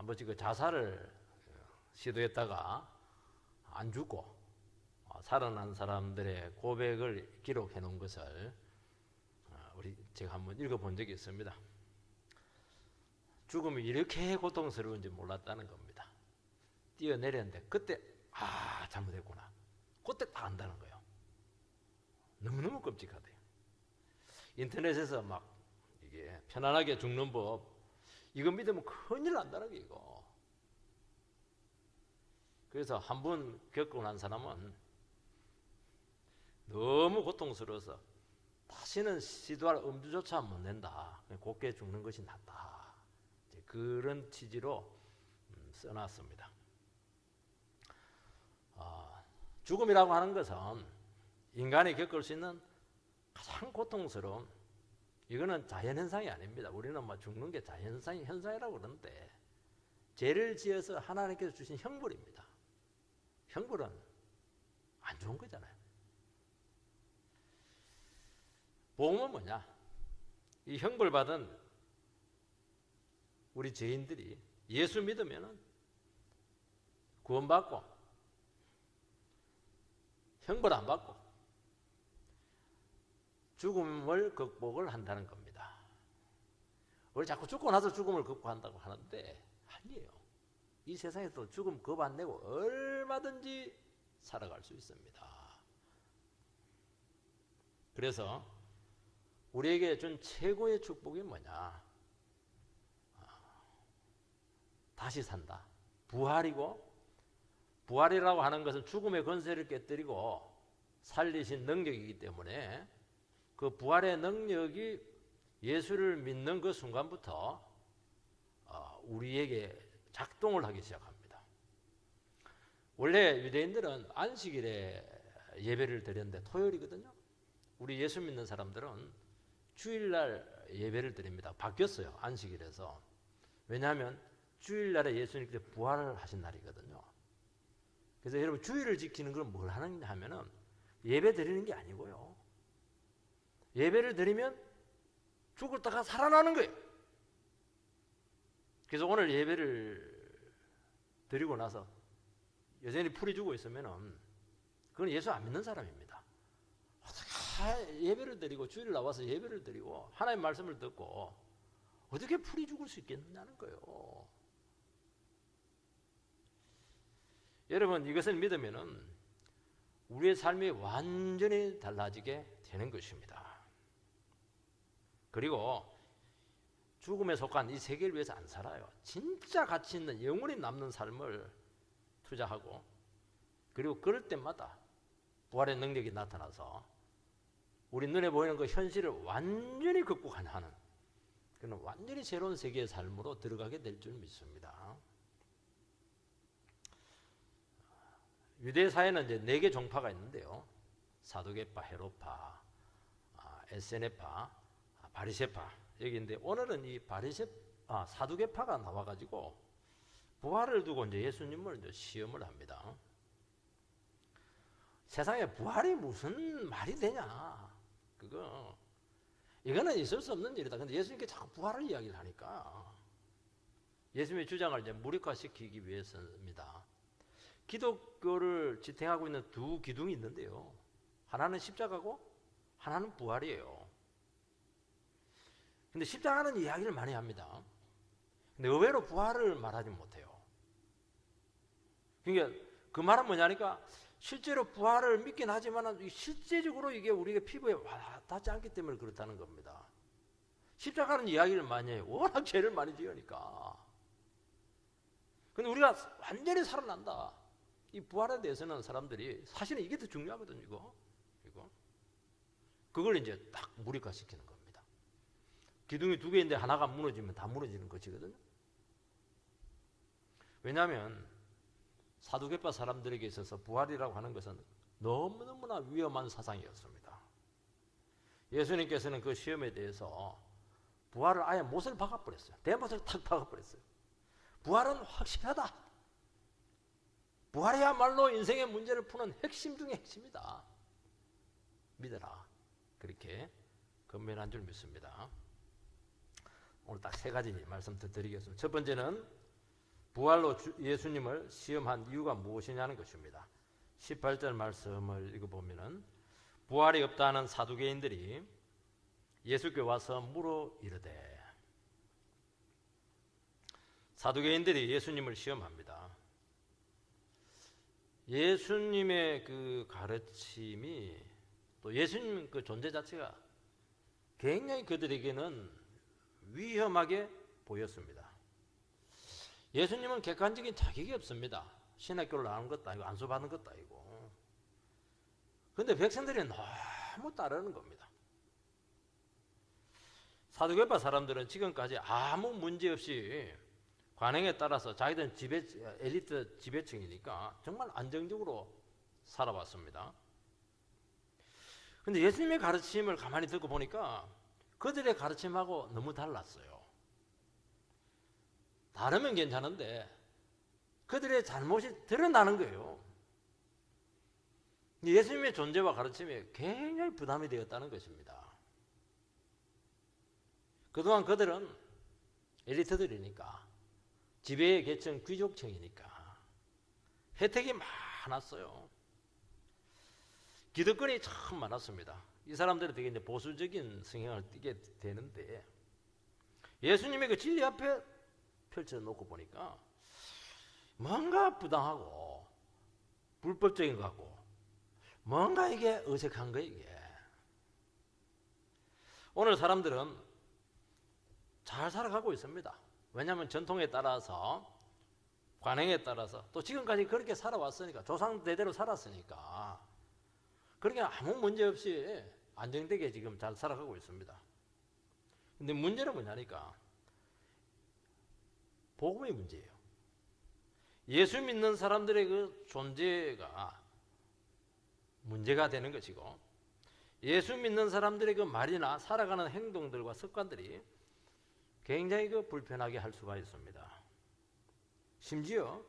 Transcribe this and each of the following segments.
한 번씩 그 자살을 시도했다가 안 죽고 살아난 사람들의 고백을 기록해 놓은 것을 제가 한번 읽어본 적이 있습니다. 죽음이 이렇게 고통스러운지 몰랐다는 겁니다. 뛰어내렸는데 그때 잘못했구나. 그때 딱 안다는 거예요. 너무너무 끔찍하대요. 인터넷에서 막 이게 편안하게 죽는 법 이거 믿으면 큰일 난다는 게 이거. 그래서 한 번 겪고 난 사람은 너무 고통스러워서 다시는 시도할 엄두조차 못 낸다. 곱게 죽는 것이 낫다. 그런 취지로 써놨습니다. 죽음이라고 하는 것은 인간이 겪을 수 있는 가장 고통스러운 이거는 자연현상이 아닙니다. 우리는 죽는 게 자연현상이라고 그러는데 죄를 지어서 하나님께서 주신 형벌입니다. 형벌은 안 좋은 거잖아요. 복음은 뭐냐? 이 형벌 받은 우리 죄인들이 예수 믿으면 구원받고 형벌 안 받고 죽음을 극복을 한다는 겁니다. 우리 자꾸 죽고 나서 죽음을 극복한다고 하는데 아니에요. 이 세상에서 죽음 겁 안 내고 얼마든지 살아갈 수 있습니다. 그래서 우리에게 준 최고의 축복이 뭐냐? 다시 산다. 부활이고, 부활이라고 하는 것은 죽음의 권세를 깨뜨리고 살리신 능력이기 때문에 그 부활의 능력이 예수를 믿는 그 순간부터 우리에게 작동을 하기 시작합니다. 원래 유대인들은 안식일에 예배를 드렸는데 토요일이거든요. 우리 예수 믿는 사람들은 주일날 예배를 드립니다. 바뀌었어요. 안식일에서. 왜냐하면 주일날에 예수님께서 부활을 하신 날이거든요. 그래서 여러분 주일을 지키는 건 뭘 하느냐 하면은 예배 드리는 게 아니고요. 예배를 드리면 죽었다가 살아나는 거예요. 그래서 오늘 예배를 드리고 나서 여전히 풀이 주고 있으면은 그건 예수 안 믿는 사람입니다. 예배를 드리고 주일 나와서 예배를 드리고 하나님의 말씀을 듣고 어떻게 풀이 죽을 수 있겠느냐는 거예요. 여러분 이것을 믿으면은 우리의 삶이 완전히 달라지게 되는 것입니다. 그리고 죽음에 속한 이 세계를 위해서 안 살아요. 진짜 가치 있는 영원히 남는 삶을 투자하고 그리고 그럴 때마다 부활의 능력이 나타나서 우리 눈에 보이는 그 현실을 완전히 극복하는 그런 완전히 새로운 세계의 삶으로 들어가게 될 줄 믿습니다. 유대 사회는 이제 4개 종파가 있는데요. 사두개파, 헤롯파, 에세네파, 바리새파 여기인데 오늘은 이 사두개파가 나와가지고 부활을 두고 이제 예수님을 이제 시험을 합니다. 세상에 부활이 무슨 말이 되냐? 이거는 있을 수 없는 일이다. 근데 예수님께 자꾸 부활을 이야기를 하니까 예수님의 주장을 이제 무력화시키기 위해서입니다. 기독교를 지탱하고 있는 두 기둥이 있는데요. 하나는 십자가고 하나는 부활이에요. 근데 십자가는 이야기를 많이 합니다. 근데 의외로 부활을 말하지 못해요. 그러니까 그 말은 뭐냐니까 실제로 부활을 믿긴 하지만 실제적으로 이게 우리의 피부에 와닿지 않기 때문에 그렇다는 겁니다. 십자가는 이야기를 많이 해요. 워낙 죄를 많이 지으니까. 근데 우리가 완전히 살아난다. 이 부활에 대해서는 사람들이 사실은 이게 더 중요하거든요. 이거. 그걸 이제 딱 무력화시키는 겁니다. 기둥이 2개인데 하나가 무너지면 다 무너지는 것이거든요. 왜냐하면 사두개파 사람들에게 있어서 부활이라고 하는 것은 너무너무나 위험한 사상이었습니다. 예수님께서는 그 시험에 대해서 부활을 아예 못을 박아버렸어요. 대못을 탁 박아버렸어요. 부활은 확실하다. 부활이야말로 인생의 문제를 푸는 핵심 중의 핵심이다. 믿어라. 그렇게 건면한 줄 믿습니다. 오늘 딱 3가지 말씀 드리겠습니다. 첫 번째는 부활로 예수님을 시험한 이유가 무엇이냐는 것입니다. 18절 말씀을 읽어보면은 부활이 없다는 사두개인들이 예수께 와서 물어 이르되, 사두개인들이 예수님을 시험합니다. 예수님의 그 가르침이, 또 예수님 그 존재 자체가 굉장히 그들에게는 위험하게 보였습니다. 예수님은 객관적인 자격이 없습니다. 신학교를 나오는 것도 아니고 안수받는 것도 아니고. 그런데 백성들이 너무 따르는 겁니다. 사두개파 사람들은 지금까지 아무 문제 없이 관행에 따라서 자기들은 엘리트 지배층이니까 정말 안정적으로 살아왔습니다. 그런데 예수님의 가르침을 가만히 듣고 보니까 그들의 가르침하고 너무 달랐어요. 다르면 괜찮은데 그들의 잘못이 드러나는 거예요. 예수님의 존재와 가르침이 굉장히 부담이 되었다는 것입니다. 그동안 그들은 엘리트들이니까, 지배의 계층 귀족층이니까 혜택이 많았어요. 기득권이 참 많았습니다. 이 사람들은 되게 이제 보수적인 성향을 띠게 되는데, 예수님의 그 진리 앞에 펼쳐놓고 보니까 뭔가 부당하고 불법적인 것 같고 뭔가 이게 어색한 거예요. 이게 오늘 사람들은 잘 살아가고 있습니다. 왜냐하면 전통에 따라서, 관행에 따라서, 또 지금까지 그렇게 살아왔으니까, 조상 대대로 살았으니까 그러니까 아무 문제 없이 안정되게 지금 잘 살아가고 있습니다. 근데 문제는 뭐냐니까 복음의 문제예요. 예수 믿는 사람들의 그 존재가 문제가 되는 것이고, 예수 믿는 사람들의 그 말이나 살아가는 행동들과 습관들이 굉장히 그 불편하게 할 수가 있습니다. 심지어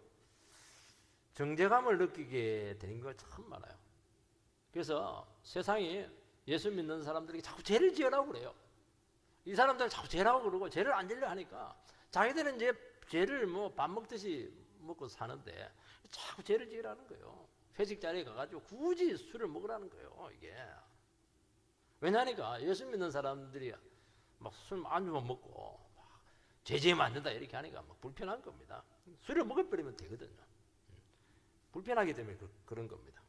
정죄감을 느끼게 되는 거 참 많아요. 그래서 세상이 예수 믿는 사람들에게 자꾸 죄를 지으라고 그래요. 이 사람들은 자꾸 죄라고 그러고 죄를 안 지으려 하니까 자기들은 이제 죄를 뭐 밥 먹듯이 먹고 사는데 자꾸 죄를 지으라는 거예요. 회식 자리에 가가지고 굳이 술을 먹으라는 거예요. 이게 왜냐니까 예수 믿는 사람들이 막 술 안주만 먹고 죄지으면 안 된다 이렇게 하니까 막 불편한 겁니다. 술을 먹어버리면 되거든요. 불편하기 때문에 그런 겁니다.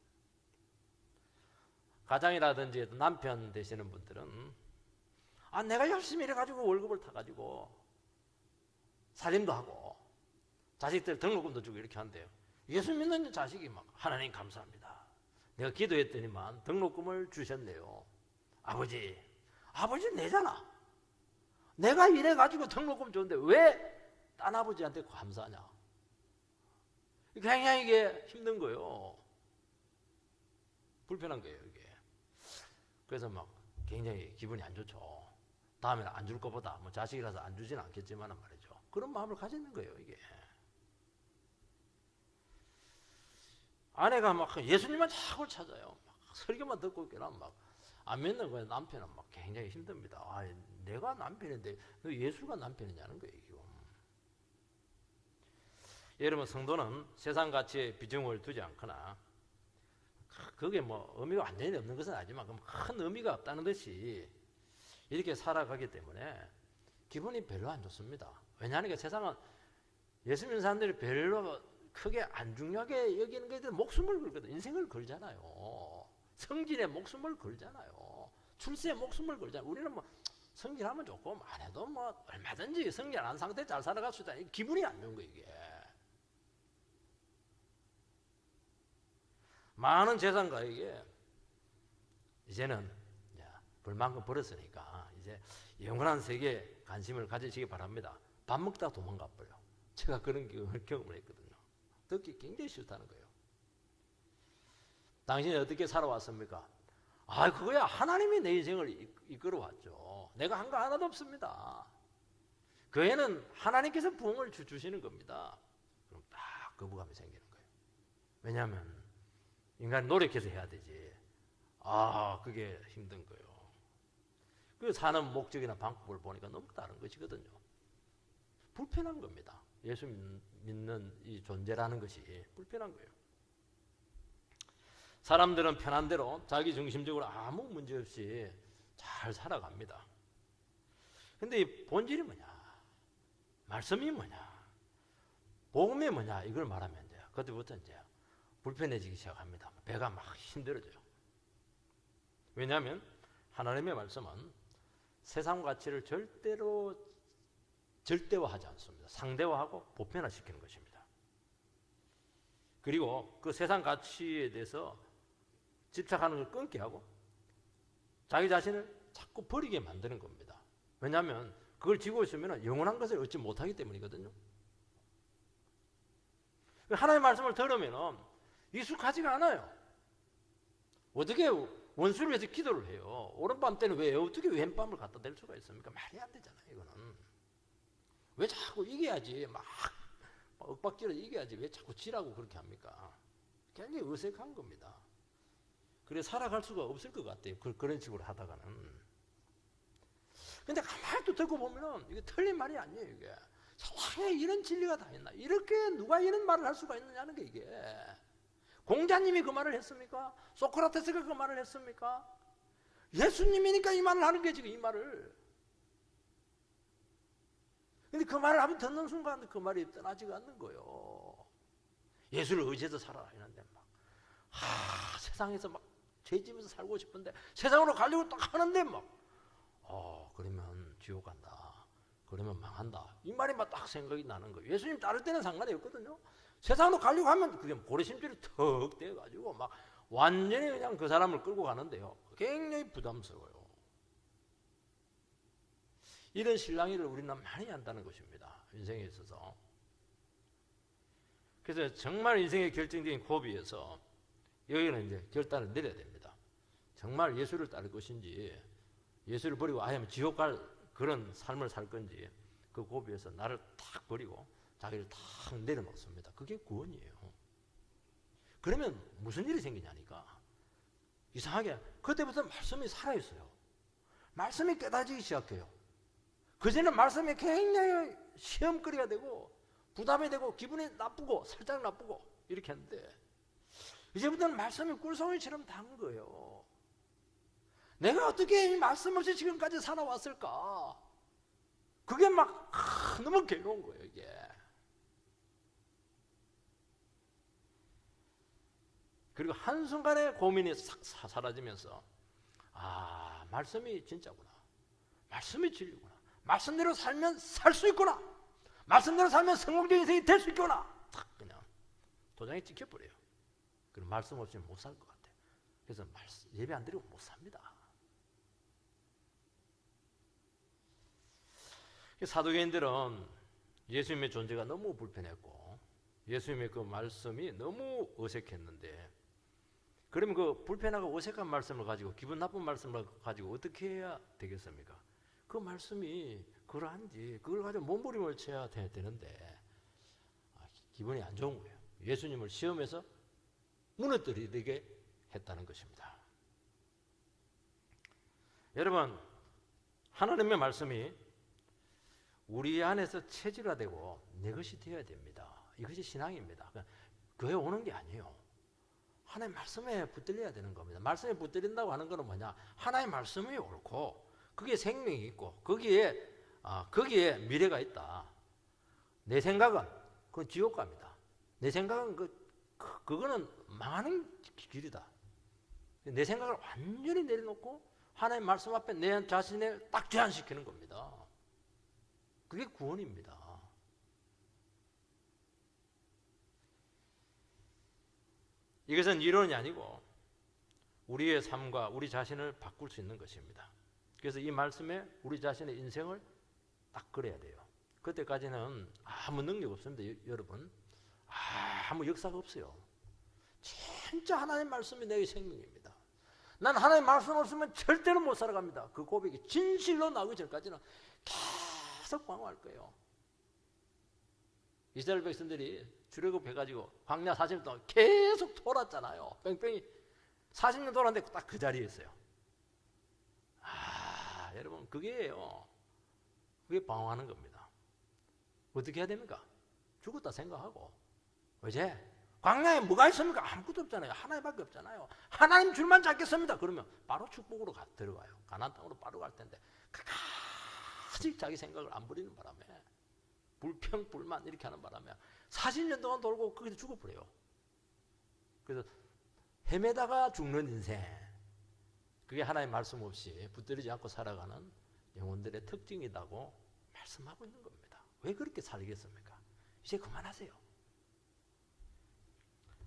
가장이라든지 남편 되시는 분들은 내가 열심히 일해가지고 월급을 타가지고 살림도 하고 자식들 등록금도 주고 이렇게 한대요. 예수 믿는 자식이 막 하나님 감사합니다. 내가 기도했더니만 등록금을 주셨네요. 아버지 내잖아. 내가 일해가지고 등록금 줬는데 왜 딴 아버지한테 감사하냐. 굉장히 이게 힘든 거예요. 불편한 거예요 이게. 그래서 막 굉장히 기분이 안 좋죠. 다음에는 안 줄 것보다 뭐 자식이라서 안 주지는 않겠지만 말이죠. 그런 마음을 가지는 거예요 이게. 아내가 막 예수님만 자꾸 찾아요. 막 설교만 듣고 있기는 막 안 믿는 거예요. 남편은 막 굉장히 힘듭니다. 내가 남편인데 너 예수가 남편이냐는 거예요. 지금. 여러분, 성도는 세상 가치에 비중을 두지 않거나 그게 뭐 의미가 완전히 없는 것은 아니지만 큰 의미가 없다는 듯이 이렇게 살아가기 때문에 기분이 별로 안 좋습니다. 왜냐하면 세상은 예수 믿는 사람들이 별로 크게 안 중요하게 여기는 게 목숨을 걸거든. 인생을 걸잖아요. 성질에 목숨을 걸잖아요. 출세에 목숨을 걸잖아요. 우리는 뭐 성질하면 좋고 안 해도 뭐 얼마든지 성질 안 한 상태 잘 살아갈 수 있다. 기분이 안 좋은 거예요 이게. 많은 재산가에게 이제는 벌만큼 벌었으니까 이제 영원한 세계에 관심을 가지시기 바랍니다. 밥 먹다 도망가 버려. 제가 그런 경험을 했거든요. 듣기 굉장히 싫다는 거예요. 당신이 어떻게 살아왔습니까? 그거야 하나님이 내 인생을 이끌어 왔죠. 내가 한 거 하나도 없습니다. 그 애는 하나님께서 부흥을 주시는 겁니다. 그럼 딱 거부감이 생기는 거예요. 왜냐하면 인간이 노력해서 해야 되지. 그게 힘든 거예요. 그 사는 목적이나 방법을 보니까 너무 다른 것이거든요. 불편한 겁니다. 예수 믿는 이 존재라는 것이 불편한 거예요. 사람들은 편한 대로 자기 중심적으로 아무 문제 없이 잘 살아갑니다. 근데 이 본질이 뭐냐? 말씀이 뭐냐? 복음이 뭐냐? 이걸 말하면 이제 그때부터 이제 불편해지기 시작합니다. 배가 막 힘들어져요. 왜냐하면 하나님의 말씀은 세상 가치를 절대화하지 않습니다. 상대화하고 보편화시키는 것입니다. 그리고 그 세상 가치에 대해서 집착하는 걸 끊게 하고 자기 자신을 자꾸 버리게 만드는 겁니다. 왜냐하면 그걸 지고 있으면 영원한 것을 얻지 못하기 때문이거든요. 하나님의 말씀을 들으면 익숙하지가 않아요. 어떻게 원수를 위해서 기도를 해요? 오른밤 때는 왜 어떻게 왼밤을 갖다 댈 수가 있습니까? 말이 안 되잖아요. 이거는 왜 자꾸 이겨야지 막 윽박지를 이겨야지 왜 자꾸 지라고 그렇게 합니까? 굉장히 어색한 겁니다. 그래 살아갈 수가 없을 것 같아요. 그런 식으로 하다가는. 근데 가만히 또 듣고 보면은 이게 틀린 말이 아니에요. 이게 세상에 이런 진리가 다 있나? 이렇게 누가 이런 말을 할 수가 있느냐는 게 이게. 공자님이 그 말을 했습니까? 소크라테스가 그 말을 했습니까? 예수님이니까 이 말을 하는 게 지금 이 말을. 근데 그 말을 한번 듣는 순간 그 말이 떠나지가 않는 거예요. 예수를 의지해서 살아라 이런데 막 세상에서 막 죄지면서 살고 싶은데 세상으로 가려고 딱 하는데 막 그러면 지옥 간다. 그러면 망한다. 이 말이 막 딱 생각이 나는 거예요. 예수님 따를 때는 상관이 없거든요. 세상으로 가려고 하면 그게 고래심줄이 턱 떼가지고 막 완전히 그냥 그 사람을 끌고 가는데요. 굉장히 부담스러워요. 이런 실랑이를 우리는 많이 한다는 것입니다. 인생에 있어서. 그래서 정말 인생의 결정적인 고비에서 여기는 이제 결단을 내려야 됩니다. 정말 예수를 따를 것인지 예수를 버리고 아예 지옥 갈 그런 삶을 살 건지 그 고비에서 나를 탁 버리고 자기를 탁 내려놓습니다. 그게 구원이에요. 그러면 무슨 일이 생기냐니까 이상하게 그때부터 말씀이 살아있어요. 말씀이 깨달아지기 시작해요. 그전에는 말씀이 굉장히 시험거리가 되고 부담이 되고 기분이 나쁘고 살짝 나쁘고 이렇게 했는데 이제부터는 말씀이 꿀송이처럼 단 거예요. 내가 어떻게 이 말씀 없이 지금까지 살아왔을까? 그게 막 너무 괴로운 거예요, 이게. 그리고 한순간에 고민이 싹 사라지면서 말씀이 진짜구나. 말씀이 진리구나. 말씀대로 살면 살 수 있구나. 말씀대로 살면 성공적인 인생이 될 수 있구나. 탁 그냥 도장이 찍혀버려요. 그리고 말씀 없이는 못 살 것 같아요. 그래서 예배 안 드리고 못 삽니다. 사도계인들은 예수님의 존재가 너무 불편했고 예수님의 그 말씀이 너무 어색했는데 그러면 그 불편하고 어색한 말씀을 가지고 기분 나쁜 말씀을 가지고 어떻게 해야 되겠습니까? 그 말씀이 그러한지 그걸 가지고 몸부림을 쳐야 되는데 기분이 안 좋은 거예요. 예수님을 시험해서 무너뜨리게 했다는 것입니다. 여러분 하나님의 말씀이 우리 안에서 체질화되고 내 것이 되어야 됩니다. 이것이 신앙입니다. 교회 오는 게 아니에요. 하나님 말씀에 붙들려야 되는 겁니다. 말씀에 붙들린다고 하는 것은 뭐냐? 하나님의 말씀이 옳고 거기에 생명이 있고 거기에 미래가 있다. 내 생각은 그건 지옥 갑니다. 내 생각은 그거는 망하는 길이다. 내 생각을 완전히 내려놓고 하나님 말씀 앞에 내 자신을 딱 제한시키는 겁니다. 그게 구원입니다. 이것은 이론이 아니고 우리의 삶과 우리 자신을 바꿀 수 있는 것입니다. 그래서 이 말씀에 우리 자신의 인생을 딱 그려야 돼요. 그때까지는 아무 능력 없습니다. 여러분 아무 역사가 없어요. 진짜 하나님 말씀이 내 생명입니다. 난 하나님 말씀 없으면 절대로 못 살아갑니다. 그 고백이 진실로 나오기 전까지는 계속 방황할 거예요. 이스라엘 백성들이 출애굽해가지고 광야 40년 동안 계속 돌았잖아요. 뺑뺑이 40년 돌았는데 딱 그 자리에 있어요. 여러분 그게요. 그게 방황하는 겁니다. 어떻게 해야 됩니까? 죽었다 생각하고 이제 광야에 뭐가 있습니까? 아무것도 없잖아요. 하나님밖에 없잖아요. 하나님 줄만 잡겠습니다. 그러면 바로 축복으로 들어가요. 가나안 땅으로 바로 갈 텐데 끝까지 자기 생각을 안 버리는 바람에 불평 불만 이렇게 하는 바람에 40년 동안 돌고 거기서 죽어버려요. 그래서 헤매다가 죽는 인생, 그게 하나님 말씀 없이 붙들리지 않고 살아가는 영혼들의 특징이라고 말씀하고 있는 겁니다. 왜 그렇게 살겠습니까? 이제 그만하세요.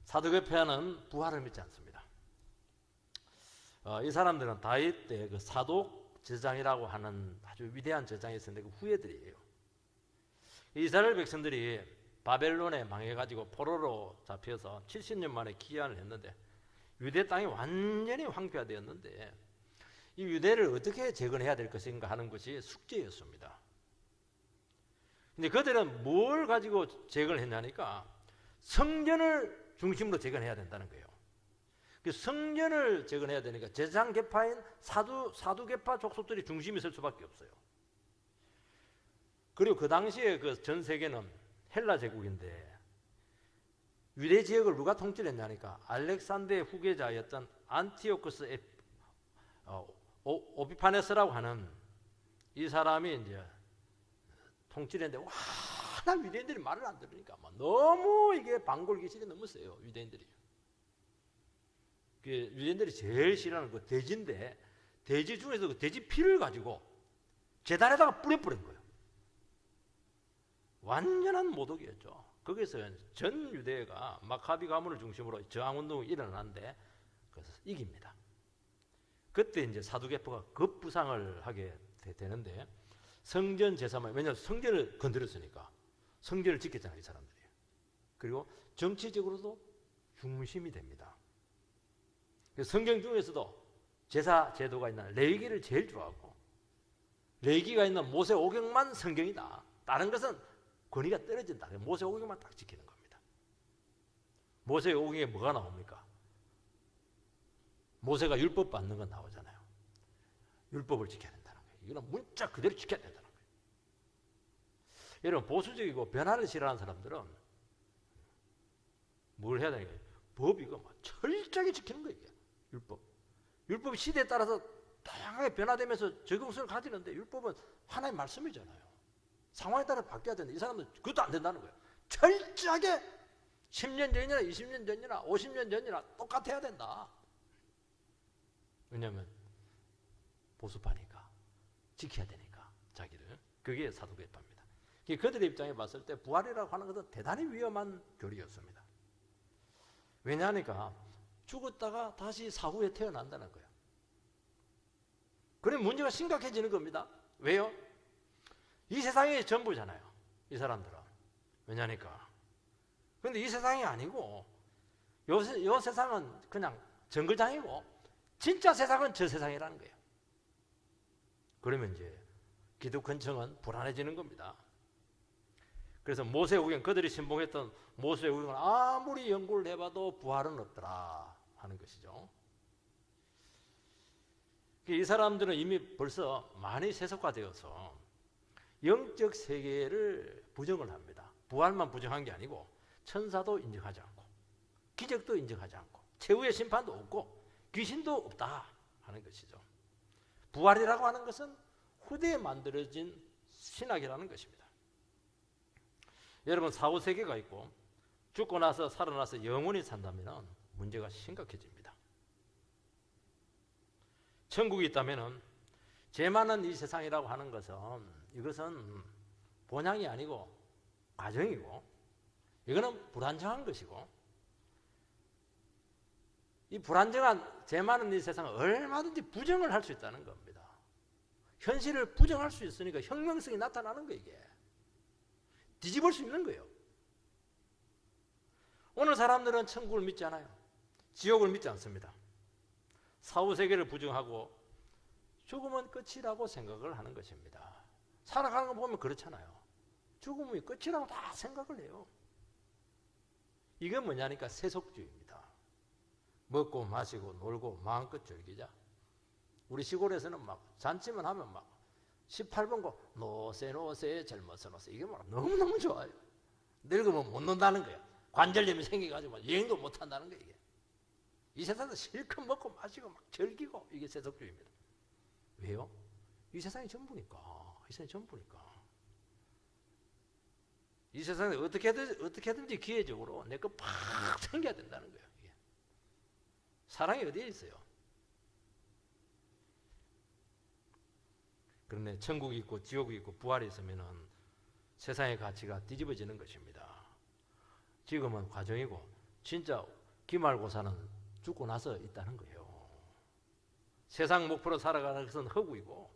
사두개파는 부활을 믿지 않습니다. 이 사람들은 다윗 때 그 사독 제장이라고 하는 아주 위대한 제장이 있었는데 그 후예들이에요. 이스라엘 백성들이 바벨론에 망해가지고 포로로 잡혀서 70년 만에 귀환을 했는데 유대 땅이 완전히 황폐화되었는데 이 유대를 어떻게 재건해야 될 것인가 하는 것이 숙제였습니다. 근데 그들은 뭘 가지고 재건을 했냐니까 성전을 중심으로 재건해야 된다는 거예요. 그 성전을 재건해야 되니까 제장계파인 사두계파 족속들이 중심이 설 수밖에 없어요. 그리고 그 당시에 그 전 세계는 헬라 제국인데 유대 지역을 누가 통치를 했냐니까 알렉산더의 후계자였던 안티오쿠스 오피파네스라고 하는 이 사람이 이제 통치를 했는데 나 유대인들이 말을 안 들으니까 너무 이게 방골 기질이 너무 세요. 유대인들이. 유대인들이 제일 싫어하는 그 돼지인데 돼지 중에서 그 돼지 피를 가지고 제단에다가 뿌려버린 거예요. 완전한 모독이었죠. 거기서 전 유대가 마카비 가문을 중심으로 저항운동이 일어나는데 그래서 이깁니다. 그때 이제 사두개파가 급부상을 하게 되는데 성전 제사만, 왜냐하면 성전을 건드렸으니까 성전을 지켰잖아요, 이 사람들이. 그리고 정치적으로도 중심이 됩니다. 성경 중에서도 제사 제도가 있는 레위기를 제일 좋아하고 레위기가 있는 모세 오경만 성경이다. 다른 것은 권위가 떨어진다. 모세 오경만 딱 지키는 겁니다. 모세 오경에 뭐가 나옵니까? 모세가 율법 받는 건 나오잖아요. 율법을 지켜야 된다는 거예요. 이거는 문자 그대로 지켜야 된다는 거예요. 여러분, 보수적이고 변화를 싫어하는 사람들은 뭘 해야 되는 거예요? 법 이거 철저하게 지키는 거예요. 율법. 율법이 시대에 따라서 다양하게 변화되면서 적용성을 가지는데 율법은 하나의 말씀이잖아요. 상황에 따라 바뀌어야 되는데 이 사람은 그것도 안 된다는 거예요. 철저하게 10년 전이나 20년 전이나 50년 전이나 똑같아야 된다. 왜냐하면 보수파니까 지켜야 되니까 자기를. 그게 사두개파입니다. 그들의 입장에 봤을 때 부활이라고 하는 것은 대단히 위험한 교리였습니다. 왜냐하니까 죽었다가 다시 사후에 태어난다는 거예요. 그래 문제가 심각해지는 겁니다. 왜요? 이 세상이 전부잖아요. 이 사람들은. 왜냐니까. 그런데 이 세상이 아니고 요 세상은 그냥 정글장이고 진짜 세상은 저 세상이라는 거예요. 그러면 이제 기독권층은 불안해지는 겁니다. 그래서 모세오경, 그들이 신봉했던 모세오경을 아무리 연구를 해봐도 부활은 없더라 하는 것이죠. 이 사람들은 이미 벌써 많이 세속화되어서 영적 세계를 부정을 합니다. 부활만 부정한 게 아니고 천사도 인정하지 않고 기적도 인정하지 않고 최후의 심판도 없고 귀신도 없다 하는 것이죠. 부활이라고 하는 것은 후대에 만들어진 신학이라는 것입니다. 여러분, 사후세계가 있고 죽고 나서 살아나서 영원히 산다면 문제가 심각해집니다. 천국이 있다면 죄 많은 이 세상이라고 하는 것은 이것은 본향이 아니고 과정이고 이거는 불안정한 것이고 이 불안정한 죄 많은 이 세상은 얼마든지 부정을 할 수 있다는 겁니다. 현실을 부정할 수 있으니까 혁명성이 나타나는 거예요. 이게 뒤집을 수 있는 거예요. 오늘 사람들은 천국을 믿지 않아요. 지옥을 믿지 않습니다. 사후세계를 부정하고 죽음은 끝이라고 생각을 하는 것입니다. 살아가는 거 보면 그렇잖아요. 죽음이 끝이라고 다 생각을 해요. 이게 뭐냐니까 세속주의입니다. 먹고 마시고 놀고 마음껏 즐기자. 우리 시골에서는 막 잔치만 하면 막 18번 곡 노세 노세 젊어서 노세 이게 뭐 너무너무 좋아요. 늙으면 못 논다는 거예요. 관절염이 생겨가지고 여행도 못 한다는 거예요. 이게. 이 세상에서 실컷 먹고 마시고 막 즐기고 이게 세속주의입니다. 왜요? 이 세상이 전부니까. 이 세상이 전부니까. 이 세상에 어떻게든지 기회적으로 내 거 팍 챙겨야 된다는 거예요. 이게. 사랑이 어디에 있어요? 그런데 천국이 있고 지옥이 있고 부활이 있으면은 세상의 가치가 뒤집어지는 것입니다. 지금은 과정이고 진짜 기말고사는 죽고 나서 있다는 거예요. 세상 목표로 살아가는 것은 허구이고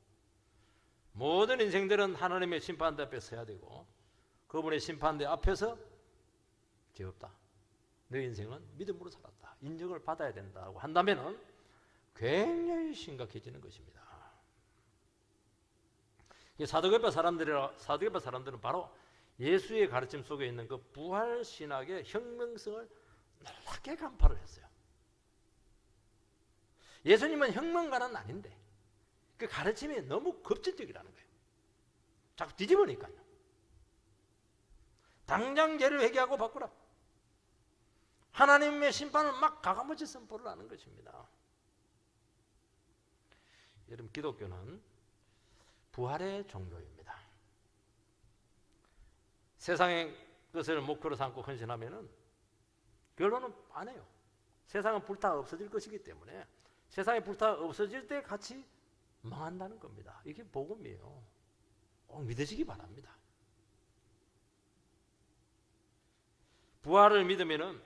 모든 인생들은 하나님의 심판대 앞에 서야 되고 그분의 심판대 앞에서 죄 없다. 내 인생은 믿음으로 살았다. 인정을 받아야 된다고 한다면은 굉장히 심각해지는 것입니다. 사도계파 사람들은 바로 예수의 가르침 속에 있는 그 부활 신학의 혁명성을 놀랍게 간파를 했어요. 예수님은 혁명가는 아닌데 그 가르침이 너무 급진적이라는 거예요. 자꾸 뒤집으니까요. 당장 죄를 회개하고 바꾸라. 하나님의 심판을 막 가감없이 선포를 하는 것입니다. 여러분, 기독교는 부활의 종교입니다. 세상의 것을 목표로 삼고 헌신하면은 결론은 안 해요. 세상은 불타 없어질 것이기 때문에 세상이 불타 없어질 때 같이 망한다는 겁니다. 이게 복음이에요. 꼭 믿으시기 바랍니다. 부활을 믿으면은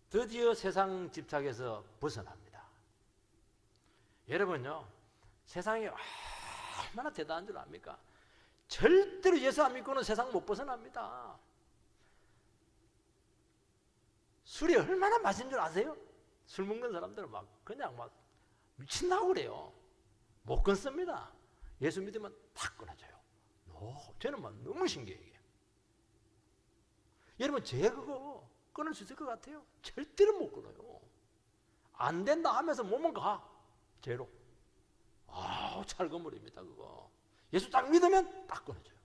드디어 세상 집착에서 벗어납니다. 여러분요, 세상이 얼마나 대단한 줄 압니까? 절대로 예수 안 믿고는 세상 못 벗어납니다. 술이 얼마나 맛있는 줄 아세요? 술 먹는 사람들은 그냥 미친다고 그래요. 못 끊습니다. 예수 믿으면 탁 끊어져요. 저는 너무 신기해요. 이게. 여러분, 제 그거 끊을 수 있을 것 같아요? 절대로 못 끊어요. 안 된다 하면서 몸은 가. 죄로. 찰거물입니다, 그거. 예수 딱 믿으면 딱 끊어져요.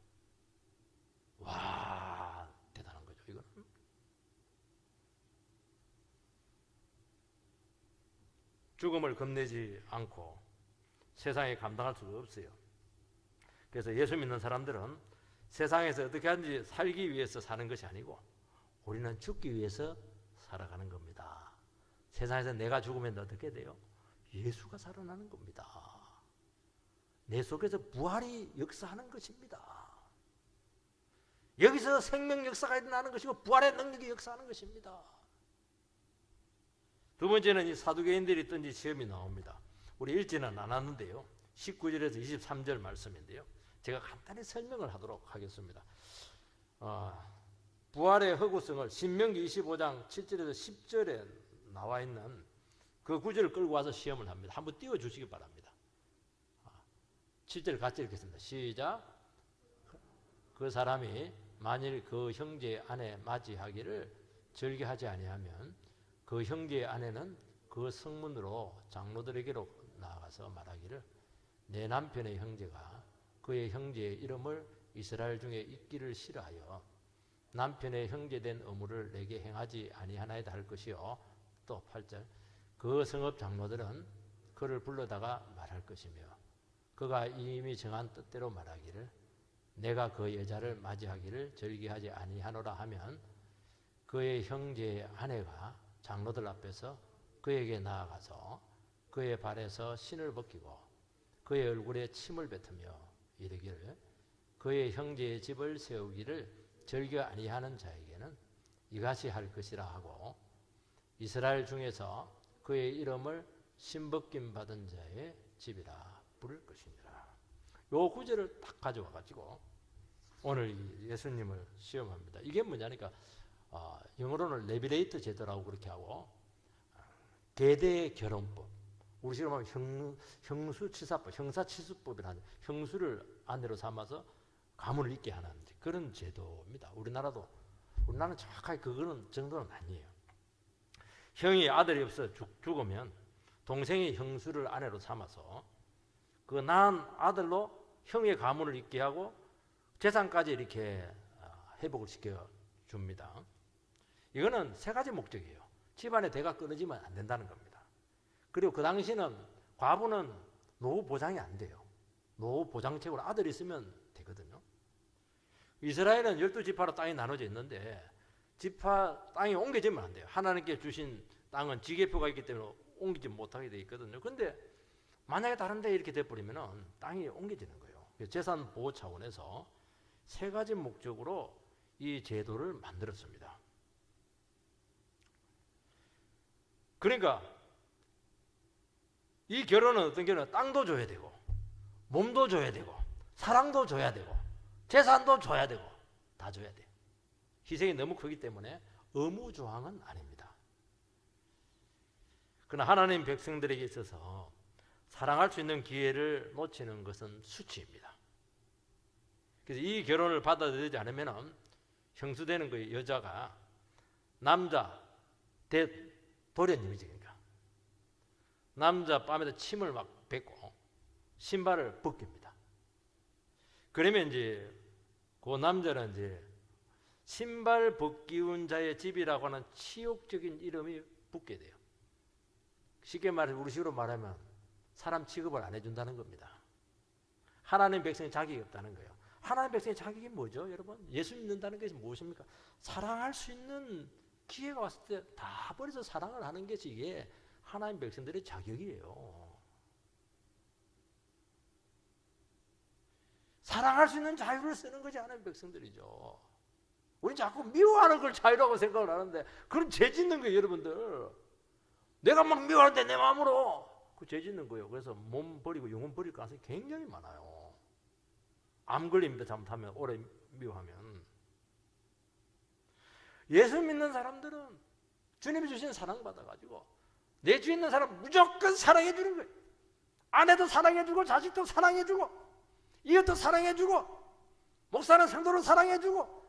와, 대단한 거죠, 이거는. 죽음을 겁내지 않고 세상에 감당할 수가 없어요. 그래서 예수 믿는 사람들은 세상에서 어떻게 하든지 살기 위해서 사는 것이 아니고 우리는 죽기 위해서 살아가는 겁니다. 세상에서 내가 죽으면 어떻게 돼요? 예수가 살아나는 겁니다. 내 속에서 부활이 역사하는 것입니다. 여기서 생명 역사가 일어나는 것이고 부활의 능력이 역사하는 것입니다. 두 번째는 이 사두개인들이 던진 시험이 나옵니다. 우리 읽지는 않았는데요. 19절에서 23절 말씀인데요. 제가 간단히 설명을 하도록 하겠습니다. 부활의 허구성을 신명기 25장 7절에서 10절에 나와 있는 그 구절을 끌고 와서 시험을 합니다. 한번 띄워주시기 바랍니다. 7절 같이 읽겠습니다. 시작. 그 사람이 만일 그 형제의 아내 맞이하기를 절개하지 아니하면 그 형제의 아내는 그 성문으로 장로들에게로 나아가서 말하기를 내 남편의 형제가 그의 형제의 이름을 이스라엘 중에 잊기를 싫어하여 남편의 형제된 의무를 내게 행하지 아니하나이다 할 것이요. 또 8절 그 성읍 장로들은 그를 불러다가 말할 것이며 그가 이미 정한 뜻대로 말하기를 내가 그 여자를 맞이하기를 절개하지 아니하노라 하면 그의 형제의 아내가 장로들 앞에서 그에게 나아가서 그의 발에서 신을 벗기고 그의 얼굴에 침을 뱉으며 이르기를 그의 형제의 집을 세우기를 절개 아니하는 자에게는 이같이 할 것이라 하고 이스라엘 중에서 그의 이름을 신벗김 받은 자의 집이라 부를 것이니라. 요 구절을 딱 가져와 가지고 오늘 예수님을 시험합니다. 이게 뭐냐니까 영어로는 레비레이트 제도라고 그렇게 하고 계대 결혼법, 우리 지금 하면 형수치사법, 형사치수법이라는 형수를 아내로 삼아서 가문을 잇게 하는 그런 제도입니다. 우리나라는 정확하게 그거는 정도는 아니에요. 형이 아들이 없어 죽으면 동생이 형수를 아내로 삼아서 그 낳은 아들로 형의 가문을 잇게 하고 재산까지 이렇게 회복을 시켜줍니다. 이거는 세 가지 목적이에요. 집안의 대가 끊어지면 안 된다는 겁니다. 그리고 그 당시는 과부는 노후 보장이 안 돼요. 노후 보장책으로 아들이 있으면 되거든요. 이스라엘은 12지파로 땅이 나눠져 있는데 지파 땅이 옮겨지면 안 돼요. 하나님께 주신 땅은 지계표가 있기 때문에 옮기지 못하게 돼 있거든요. 근데 만약에 다른 데 이렇게 돼버리면 땅이 옮겨지는 거예요. 재산 보호 차원에서 세 가지 목적으로 이 제도를 만들었습니다. 그러니까 이 결혼은 어떤 결혼은 땅도 줘야 되고 몸도 줘야 되고 사랑도 줘야 되고 재산도 줘야 되고 다 줘야 돼. 희생이 너무 크기 때문에 의무조항은 아닙니다. 그러나 하나님 백성들에게 있어서 사랑할 수 있는 기회를 놓치는 것은 수치입니다. 그래서 이 결혼을 받아들이지 않으면 형수되는 그 여자가 남자 도련님이지. 그러니까 남자 뺨에다 침을 막 뱉고 신발을 벗깁니다. 그러면 이제 그 남자는 이제 신발 벗기운 자의 집이라고 하는 치욕적인 이름이 붙게 돼요. 쉽게 말해서 우리식으로 말하면 사람 취급을 안 해준다는 겁니다. 하나님 백성이 자격이 없다는 거예요. 하나님 백성의 자격이 뭐죠, 여러분? 예수 믿는다는 것이 무엇입니까? 사랑할 수 있는 기회가 왔을 때 다 버려서 사랑을 하는 것이 이게 하나님 백성들의 자격이에요. 사랑할 수 있는 자유를 쓰는 것이 하나님 백성들이죠. 우리 자꾸 미워하는 걸 자유라고 생각을 하는데 그건 죄 짓는 거예요, 여러분들. 내가 막 미워하는데 내 마음으로 그 죄 짓는 거예요. 그래서 몸 버리고 영혼 버릴 가능성이 굉장히 많아요. 암 걸립니다, 잘못하면, 오래 미워하면. 예수 믿는 사람들은 주님이 주신 사랑받아가지고 내 주위에 있는 사람 무조건 사랑해 주는 거예요. 아내도 사랑해 주고 자식도 사랑해 주고 이웃도 사랑해 주고 목사는 성도를 사랑해 주고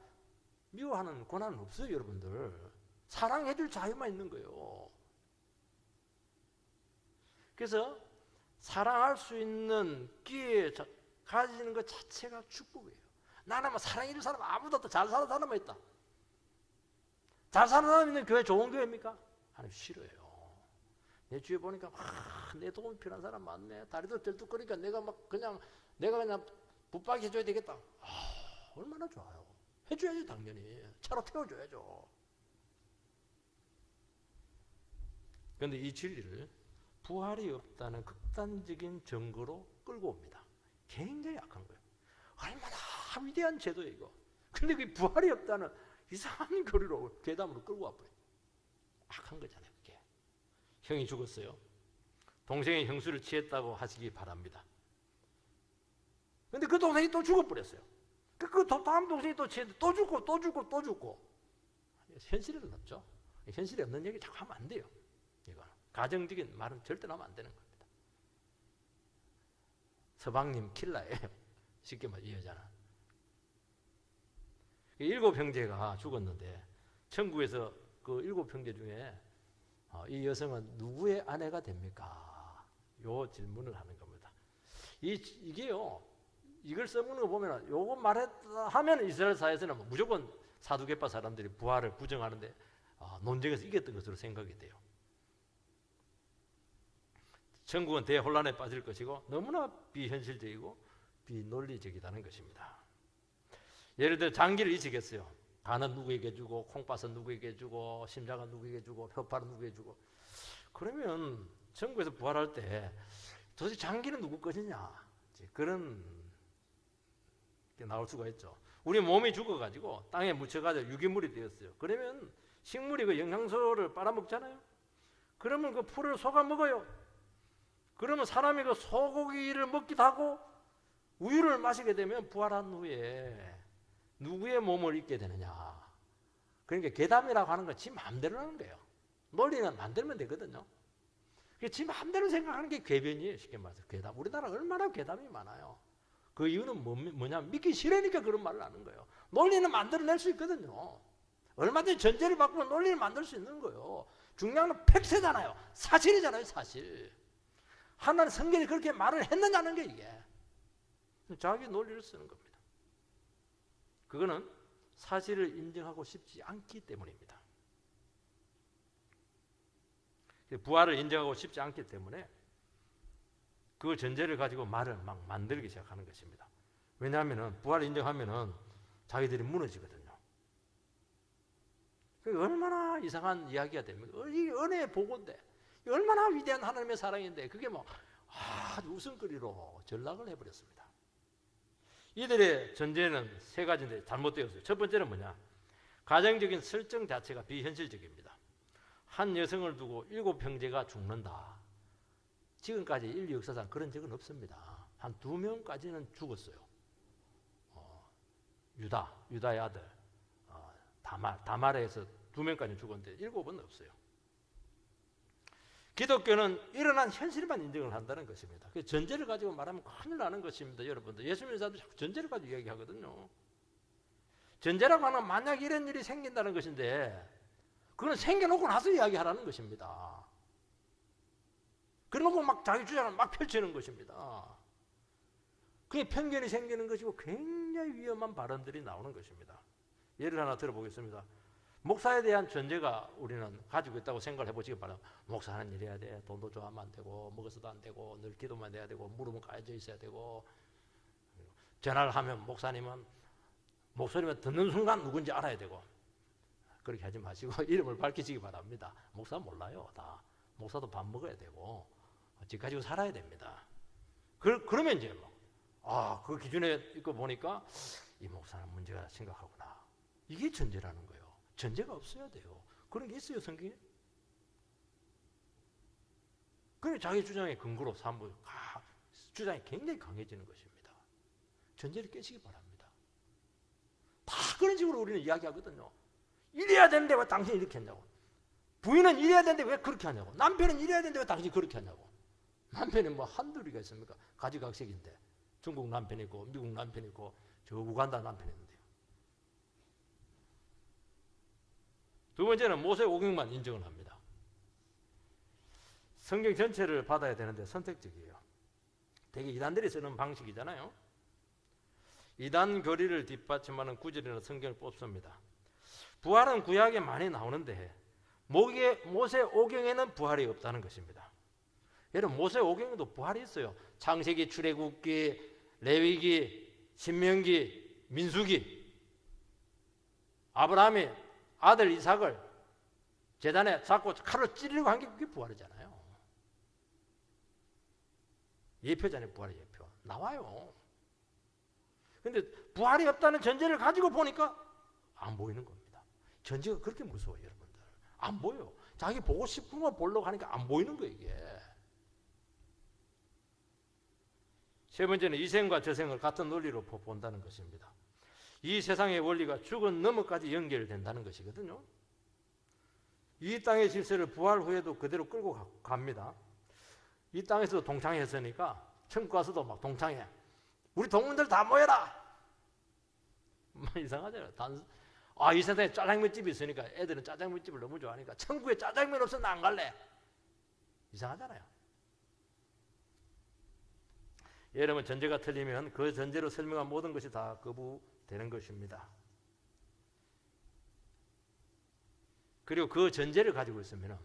미워하는 권한은 없어요, 여러분들. 사랑해 줄 자유만 있는 거예요. 그래서 사랑할 수 있는 기회 가지는 것 자체가 축복이에요. 나는 사랑해 줄 사람 아무도 없다. 잘 사는 사람만 있다. 잘 사는 사람 있는 교회 좋은 교회입니까? 하나님 싫어요. 내 주위에 보니까 내 도움이 필요한 사람 많네. 다리도 쩔뚝거리니까 내가 그냥 붙박이 해줘야 되겠다. 얼마나 좋아요. 해줘야지, 당연히. 차로 태워줘야죠. 그런데 이 진리를 부활이 없다는 극단적인 증거로 끌고 옵니다. 굉장히 악한 거예요. 얼마나 위대한 제도예요, 이거. 근데 그 부활이 없다는 이상한 거리로 괴담으로 끌고 와버려요. 악한 거잖아요, 그게. 형이 죽었어요. 동생이 형수를 취했다고 하시기 바랍니다. 근데 그 동생이 또 죽어버렸어요. 그 다음 동생이 또 취했는데 또 죽고. 현실은 없죠. 현실이 없는 얘기 자꾸 하면 안 돼요. 이거 가정적인 말은 절대 하면 안 되는 겁니다. 서방님 킬러예요. 쉽게 말해, 이 여자는. 7 형제가 죽었는데 천국에서 그 7 형제 중에 이 여성은 누구의 아내가 됩니까? 요 질문을 하는 겁니다. 이게요, 이걸 써먹는 거 보면 요거 말하면 이스라엘 사회에서는 무조건 사두개파 사람들이 부활을 부정하는데 논쟁에서 이겼던 것으로 생각이 돼요. 천국은 대혼란에 빠질 것이고 너무나 비현실적이고 비논리적이라는 것입니다. 예를 들어 장기를 잊으겠어요. 간은 누구에게 주고 콩팥은 누구에게 주고 심장은 누구에게 주고 혓발은 누구에게 주고. 그러면 천국에서 부활할 때 도대체 장기는 누구 것이냐, 그런 게 나올 수가 있죠. 우리 몸이 죽어가지고 땅에 묻혀가지고 유기물이 되었어요. 그러면 식물이 그 영양소를 빨아먹잖아요. 그러면 그 풀을 속아 먹어요. 그러면 사람이 그 소고기를 먹기도 하고 우유를 마시게 되면 부활한 후에 누구의 몸을 입게 되느냐. 그러니까 괴담이라고 하는 건 지 마음대로 하는 거예요. 논리는 만들면 되거든요. 지 마음대로 생각하는 게 궤변이에요. 쉽게 말해서 괴담. 우리나라 얼마나 괴담이 많아요. 그 이유는 뭐냐면 믿기 싫으니까 그런 말을 하는 거예요. 논리는 만들어낼 수 있거든요. 얼마든지 전제를 바꾸면 논리를 만들 수 있는 거예요. 중요한 건 팩트잖아요. 사실이잖아요, 사실. 하나님 성경이 그렇게 말을 했느냐는 게 이게. 자기 논리를 쓰는 겁니다. 그거는 사실을 인정하고 싶지 않기 때문입니다. 부활을 인정하고 싶지 않기 때문에 그 전제를 가지고 말을 막 만들기 시작하는 것입니다. 왜냐하면 부활을 인정하면 자기들이 무너지거든요. 얼마나 이상한 이야기가 됩니까? 이 은혜의 보고인데, 얼마나 위대한 하나님의 사랑인데, 그게 뭐 아주 웃음거리로 전락을 해버렸습니다. 이들의 전제는 세 가지인데 잘못되었어요. 첫 번째는 뭐냐? 가정적인 설정 자체가 비현실적입니다. 한 여성을 두고 7 형제가 죽는다. 지금까지 인류 역사상 그런 적은 없습니다. 한 2명까지는 죽었어요. 유다의 아들 다말에서 2명까지 죽었는데 7은 없어요. 기독교는 일어난 현실만 인정을 한다는 것입니다. 전제를 가지고 말하면 큰일 나는 것입니다. 여러분들, 예수 믿는 사람들 자꾸 전제를 가지고 이야기하거든요. 전제라고 하는 만약 이런 일이 생긴다는 것인데, 그건 생겨놓고 나서 이야기하라는 것입니다. 그러고 막 자기 주장을 막 펼치는 것입니다. 그게 편견이 생기는 것이고 굉장히 위험한 발언들이 나오는 것입니다. 예를 하나 들어보겠습니다. 목사에 대한 전제가 우리는 가지고 있다고 생각을 해보시기 바랍니다. 목사는 이래야 돼. 돈도 좋아하면 안 되고, 먹어서도 안 되고, 늘 기도만 해야 되고, 무릎은 까여져 있어야 되고, 전화를 하면 목사님은 목소리만 듣는 순간 누군지 알아야 되고, 그렇게 하지 마시고 이름을 밝히시기 바랍니다. 목사 몰라요. 다 목사도 밥 먹어야 되고 집 가지고 살아야 됩니다. 그러면 이제 그 기준에 있고 보니까 이 목사는 문제가 심각하구나. 이게 전제라는 거예요. 전제가 없어야 돼요. 그런 게 있어요, 성경에? 그게 자기 주장의 근거로 삼고 주장이 굉장히 강해지는 것입니다. 전제를 깨시기 바랍니다. 다 그런 식으로 우리는 이야기하거든요. 이래야 되는데 왜 당신이 이렇게 했냐고. 부인은 이래야 되는데 왜 그렇게 하냐고. 남편은 이래야 되는데 왜 당신이 그렇게 하냐고. 남편이 뭐 한둘이가 있습니까? 가지각색인데. 중국 남편이 있고 미국 남편이 있고 저 우간다 남편이 있는데요. 두 번째는 모세 오경만 인정을 합니다. 성경 전체를 받아야 되는데 선택적이에요. 되게 이단들이 쓰는 방식이잖아요. 이단 교리를 뒷받침하는 구절이나 성경을 뽑습니다. 부활은 구약에 많이 나오는데 모세 오경에는 부활이 없다는 것입니다. 여러분, 모세 오경에도 부활이 있어요. 창세기, 출애굽기, 레위기, 신명기, 민수기. 아브라함이 아들 이삭을 제단에 잡고 칼로 찌르고 한 게 그게 부활이잖아요. 예표잖아요. 부활의 예표. 나와요. 근데 부활이 없다는 전제를 가지고 보니까 안 보이는 겁니다. 전제가 그렇게 무서워요, 여러분들. 안 보여. 자기 보고 싶은 거 보려고 하니까 안 보이는 거예요, 이게. 세 번째는 이생과 저생을 같은 논리로 본다는 것입니다. 이 세상의 원리가 죽은 너머까지 연결된다는 것이거든요. 이 땅의 질서를 부활 후에도 그대로 끌고 갑니다. 이 땅에서도 동창했으니까 천국 가서도 막 동창해. 우리 동문들 다 모여라. 이상하잖아요. 이 세상에 짜장면집이 있으니까 애들은 짜장면집을 너무 좋아하니까 천국에 짜장면 없으면 나 안 갈래. 이상하잖아요. 여러분, 전제가 틀리면 그 전제로 설명한 모든 것이 다 거부되는 것입니다. 그리고 그 전제를 가지고 있으면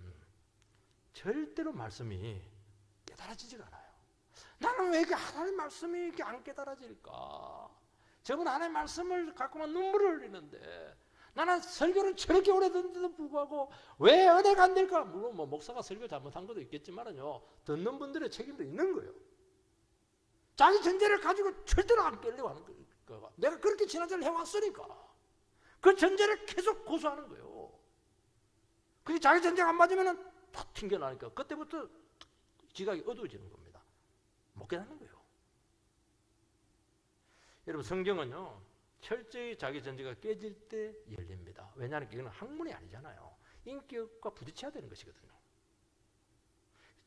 절대로 말씀이 깨달아지지가 않아요. 나는 왜 이렇게 하나님 말씀이 이렇게 안 깨달아질까? 저분 하나님 말씀을 갖고만 눈물을 흘리는데 나는 설교를 저렇게 오래 듣는데도 불구하고 왜 은혜가 안 될까? 물론 뭐 목사가 설교 잘못한 것도 있겠지만요, 듣는 분들의 책임도 있는 거예요. 자기 전제를 가지고 절대로 안 깨려고 하는 거예요. 내가 그렇게 지난주를 해왔으니까 그 전제를 계속 고수하는 거예요. 그게 자기 전제가 안 맞으면 다 튕겨나니까 그때부터 지각이 어두워지는 겁니다. 못 깨닫는 거예요. 여러분, 성경은요 철저히 자기 전제가 깨질 때 열립니다. 왜냐하면 이거는 학문이 아니잖아요. 인격과 부딪혀야 되는 것이거든요.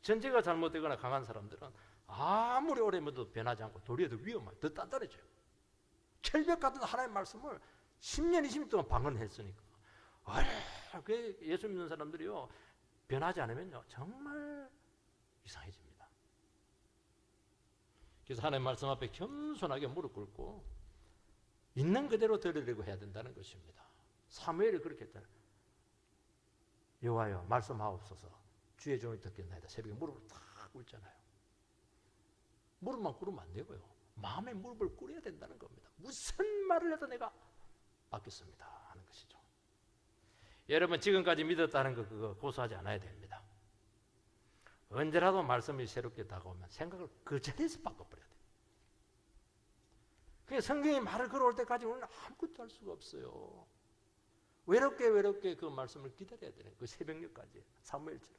전제가 잘못되거나 강한 사람들은 아무리 오래 묻어도 변하지 않고 도리어 더 위험해요. 더 단단해져요. 철벽 같은 하나님의 말씀을 10년, 20년 동안 방언했으니까. 그 예수 믿는 사람들이요 변하지 않으면요 정말 이상해집니다. 그래서 하나님 말씀 앞에 겸손하게 무릎 꿇고 있는 그대로 드리려고 해야 된다는 것입니다. 사무엘이 그렇게 했잖아요. 여호와여 말씀하옵소서 주의 종이 듣겠나이다. 새벽에 무릎을 탁 꿇잖아요. 무릎만 꿇으면 안 되고요. 마음의 무릎을 꿇어야 된다는 겁니다. 무슨 말을 해도 내가 받겠습니다 하는 것이죠. 여러분 지금까지 믿었다는 거 그거 고소하지 않아야 됩니다. 언제라도 말씀이 새롭게 다가오면 생각을 그 자리에서 바꿔버려야 돼요. 그냥 성경이 말을 걸어올 때까지 우리는 아무것도 할 수가 없어요. 외롭게 그 말씀을 기다려야 되는 그 새벽녘까지 사무엘처럼.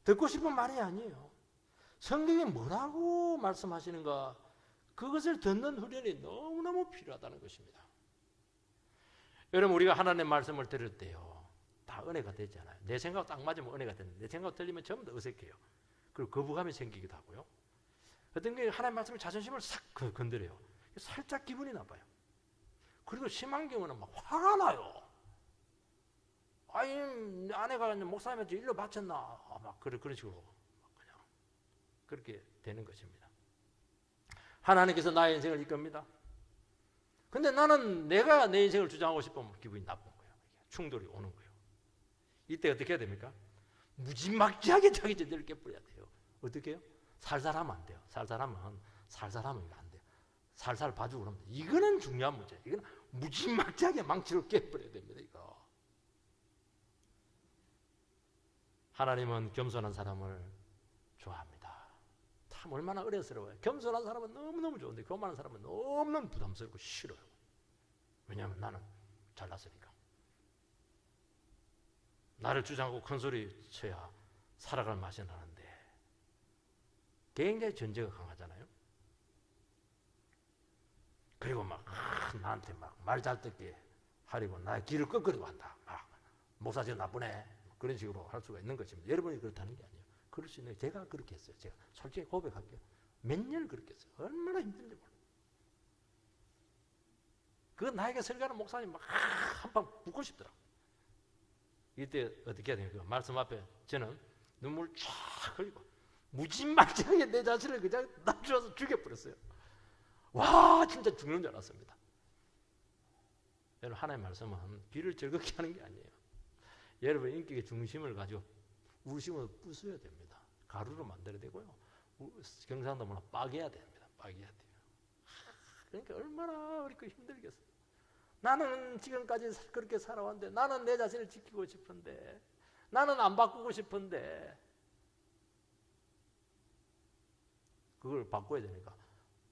듣고 싶은 말이 아니에요. 성경이 뭐라고 말씀하시는가 그것을 듣는 훈련이 너무너무 필요하다는 것입니다. 여러분 우리가 하나님의 말씀을 들을 때요 다 은혜가 되잖아요. 내 생각 딱 맞으면 은혜가 되는데 내 생각 틀리면 전부 다 어색해요. 그리고 거부감이 생기기도 하고요. 어떤 게 하나님의 말씀이 자존심을 싹 건드려요. 살짝 기분이 나빠요. 그리고 심한 경우는 막 화가 나요. 아니 아내가 목사님한테 일로 바쳤나 막 그런 식으로 그냥 그렇게 되는 것입니다. 하나님께서 나의 인생을 이끕니다. 근데 나는 내가 내 인생을 주장하고 싶으면 기분이 나쁜 거예요. 충돌이 오는 거예요. 이때 어떻게 해야 됩니까? 무지막지하게 자기 제대로 깨버려야 돼요. 어떻게 해요? 살살하면 안 돼요. 살살하면 이거 안 돼요. 살살 봐주고 그러면 돼요. 이거는 중요한 문제예요. 이거는 무지막지하게 망치로 깨버려야 됩니다. 이거. 하나님은 겸손한 사람을 좋아합니다. 참 얼마나 어려스러워요. 겸손한 사람은 너무너무 좋은데 교만한 사람은 너무너무 부담스럽고 싫어요. 왜냐하면 나는 잘났으니까. 나를 주장하고 큰소리 쳐야 살아갈 맛이 나는데 굉장히 전제가 강하잖아요. 그리고 막 나한테 막 말 잘 듣게 하려고 나의 길을 꺾으려고 한다. 막 목사 저 나쁘네. 그런 식으로 할 수가 있는 것입니다. 여러분이 그렇다는 게 아니에요. 그럴 수 있는 제가 그렇게 했어요. 제가 솔직히 고백할게요. 몇 년을 그렇게 했어요. 얼마나 힘든지 몰라요. 그 나에게 설교하는 목사님 막 한방 붙고 싶더라고요. 이때 어떻게 해야 됩니까? 말씀 앞에 저는 눈물 쫙 흘리고 무지막지하게 내 자신을 그냥 낮춰서 죽여버렸어요. 와 진짜 죽는 줄 알았습니다. 여러분 하나님의 말씀은 귀를 즐겁게 하는 게 아니에요. 여러분 인격의 중심을 가지고 우심으로 부숴야 됩니다. 가루로 만들어야 되고요. 경상도 문화 빠개야 됩니다. 빠개야 돼요. 그러니까 얼마나 우리 힘들겠어요. 나는 지금까지 그렇게 살아왔는데 나는 내 자신을 지키고 싶은데 나는 안 바꾸고 싶은데 그걸 바꿔야 되니까